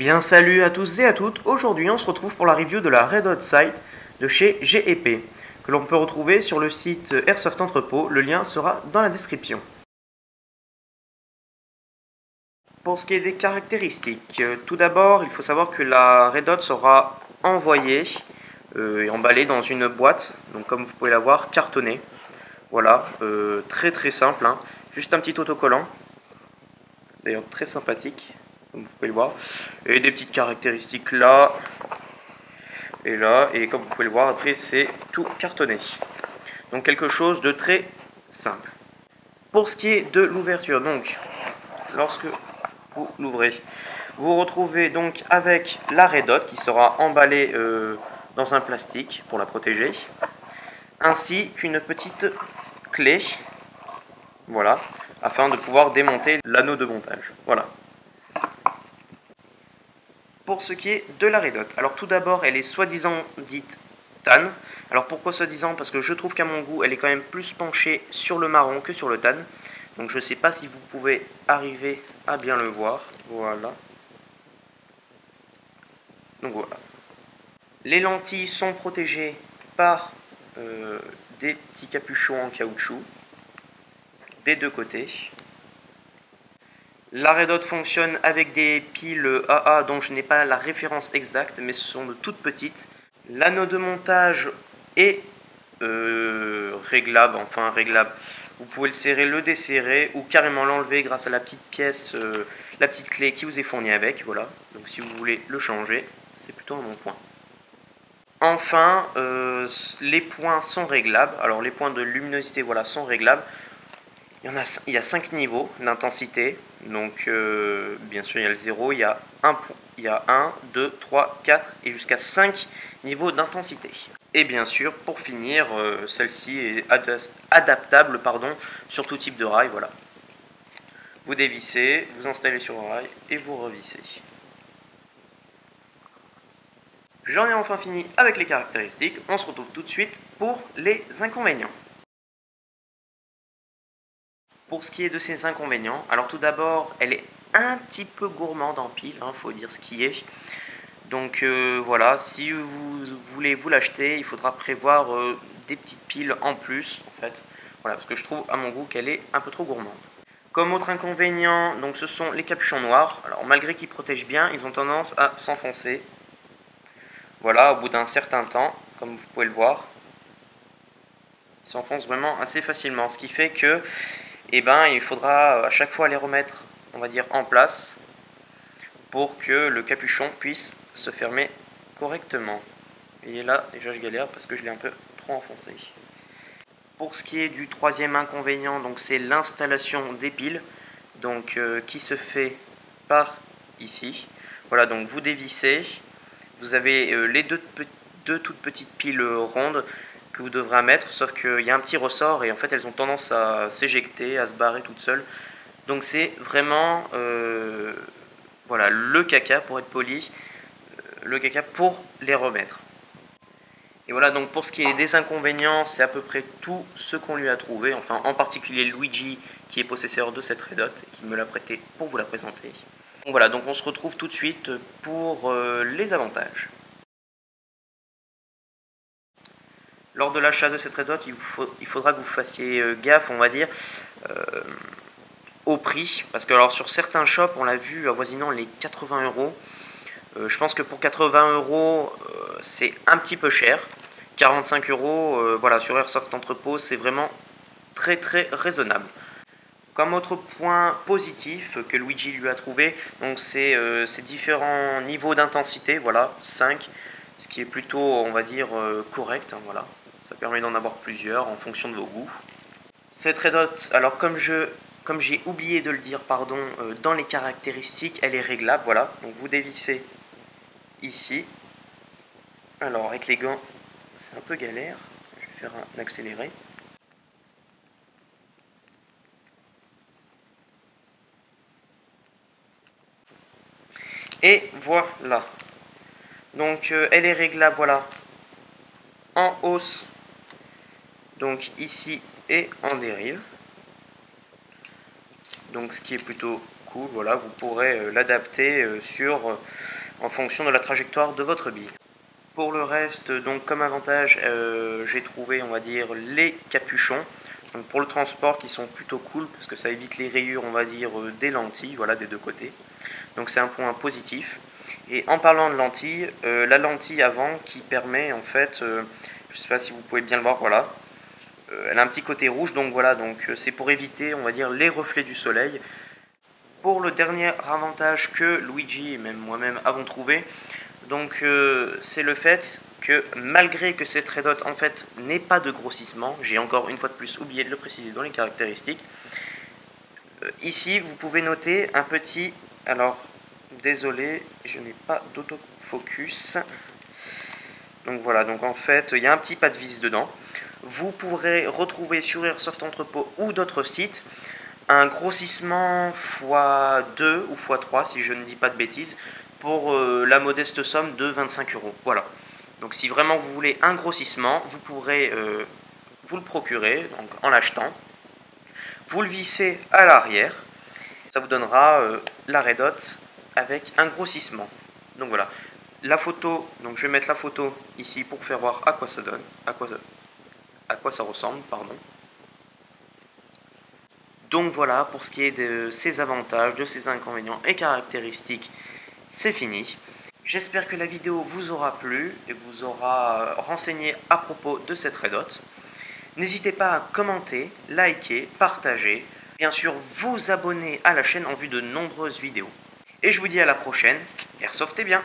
Eh bien salut à tous et à toutes, aujourd'hui on se retrouve pour la review de la Red Hot Sight de chez GEP, que l'on peut retrouver sur le site Airsoft Entrepôt, le lien sera dans la description. Pour ce qui est des caractéristiques, tout d'abord il faut savoir que la Red Hot sera envoyée et emballée dans une boîte, donc comme vous pouvez la voir, cartonnée. Voilà, très très simple, hein. Juste un petit autocollant, d'ailleurs très sympathique, comme vous pouvez le voir, et des petites caractéristiques là et là, et comme vous pouvez le voir, après c'est tout cartonné. Donc quelque chose de très simple. Pour ce qui est de l'ouverture, donc lorsque vous l'ouvrez, vous retrouvez donc avec la Red Hot qui sera emballée dans un plastique pour la protéger, ainsi qu'une petite clé, voilà, afin de pouvoir démonter l'anneau de montage. Voilà. Pour ce qui est de la Red Hot, alors tout d'abord elle est soi-disant dite tan. Alors pourquoi soi-disant? Parce que je trouve qu'à mon goût elle est quand même plus penchée sur le marron que sur le tan. Donc je ne sais pas si vous pouvez arriver à bien le voir. Voilà. Donc voilà. Les lentilles sont protégées par des petits capuchons en caoutchouc des deux côtés. La Red Hot fonctionne avec des piles AA dont je n'ai pas la référence exacte, mais ce sont de toutes petites. L'anneau de montage est réglable, enfin réglable. Vous pouvez le serrer, le desserrer ou carrément l'enlever grâce à la petite pièce, la petite clé qui vous est fournie avec. Voilà. Donc si vous voulez le changer, c'est plutôt un bon point. Enfin, les points sont réglables. Alors les points de luminosité, voilà, sont réglables. Il y a 5 niveaux d'intensité. Donc bien sûr il y a le 0, il y a 1, 2, 3, 4 et jusqu'à 5 niveaux d'intensité. Et bien sûr, pour finir, celle-ci est adaptable sur tout type de rail. Voilà. Vous dévissez, vous installez sur un rail et vous revissez. J'en ai enfin fini avec les caractéristiques. On se retrouve tout de suite pour les inconvénients. Pour ce qui est de ces inconvénients, alors tout d'abord, elle est un petit peu gourmande en pile, hein, faut dire ce qui est. Donc voilà, si vous voulez vous l'acheter, il faudra prévoir des petites piles en plus, en fait. Voilà, parce que je trouve à mon goût qu'elle est un peu trop gourmande. Comme autre inconvénient, donc ce sont les capuchons noirs. Alors malgré qu'ils protègent bien, ils ont tendance à s'enfoncer. Voilà, au bout d'un certain temps, comme vous pouvez le voir, ils s'enfoncent vraiment assez facilement. Ce qui fait que, eh ben, il faudra à chaque fois les remettre, on va dire, en place pour que le capuchon puisse se fermer correctement. Et là, déjà je galère parce que je l'ai un peu trop enfoncé. Pour ce qui est du troisième inconvénient, donc c'est l'installation des piles, donc qui se fait par ici. Voilà, donc vous dévissez, vous avez les deux toutes petites piles rondes que vous devrez mettre, sauf qu'il y a un petit ressort et en fait elles ont tendance à s'éjecter, à se barrer toutes seules. Donc c'est vraiment voilà, le caca pour être poli, le caca pour les remettre. Et voilà, donc pour ce qui est des inconvénients, c'est à peu près tout ce qu'on lui a trouvé, enfin en particulier Luigi qui est possesseur de cette Red Hot et qui me l'a prêté pour vous la présenter. Donc voilà, donc on se retrouve tout de suite pour les avantages. Lors de l'achat de cette Red Hot, il faudra que vous fassiez gaffe, on va dire, au prix, parce que alors sur certains shops, on l'a vu avoisinant les 80 €. Je pense que pour 80 €, c'est un petit peu cher. 45 €, voilà, sur Airsoft Entrepôt, c'est vraiment très très raisonnable. Comme autre point positif que Luigi lui a trouvé, donc c'est ces différents niveaux d'intensité, voilà, 5, ce qui est plutôt, on va dire, correct, hein, voilà. Ça permet d'en avoir plusieurs en fonction de vos goûts. Cette Red Hot, alors comme j'ai oublié de le dire, pardon, dans les caractéristiques, elle est réglable, voilà. Donc vous dévissez ici. Alors avec les gants, c'est un peu galère. Je vais faire un accéléré. Et voilà. Donc elle est réglable, voilà, en hausse, donc ici, et en dérive. Donc ce qui est plutôt cool, voilà, vous pourrez l'adapter sur en fonction de la trajectoire de votre bille. Pour le reste, donc comme avantage, j'ai trouvé, on va dire, les capuchons. Donc pour le transport qui sont plutôt cool parce que ça évite les rayures, on va dire, des lentilles, voilà, des deux côtés. Donc c'est un point positif. Et en parlant de lentilles, la lentille avant qui permet en fait, je ne sais pas si vous pouvez bien le voir, voilà. Elle a un petit côté rouge, donc voilà, donc c'est pour éviter, on va dire, les reflets du soleil. Pour le dernier avantage que Luigi et même moi-même avons trouvé, donc c'est le fait que malgré que cette red dot en fait n'ait pas de grossissement, j'ai encore une fois de plus oublié de le préciser dans les caractéristiques, ici vous pouvez noter un petit, alors désolé je n'ai pas d'autofocus, donc voilà, donc en fait il y a un petit pas de vis dedans. Vous pourrez retrouver sur Airsoft Entrepôt ou d'autres sites un grossissement x2 ou x3 si je ne dis pas de bêtises pour la modeste somme de 25 €. Voilà. Donc si vraiment vous voulez un grossissement, vous pourrez vous le procurer donc, en l'achetant. Vous le vissez à l'arrière. Ça vous donnera la red dot avec un grossissement. Donc voilà. La photo, donc je vais mettre la photo ici pour faire voir à quoi ça donne, à quoi ça ressemble, pardon. Donc voilà, pour ce qui est de ses avantages, de ses inconvénients et caractéristiques, c'est fini. J'espère que la vidéo vous aura plu et vous aura renseigné à propos de cette red dot. N'hésitez pas à commenter, liker, partager, bien sûr vous abonner à la chaîne en vue de nombreuses vidéos. Et je vous dis à la prochaine, airsoftez bien!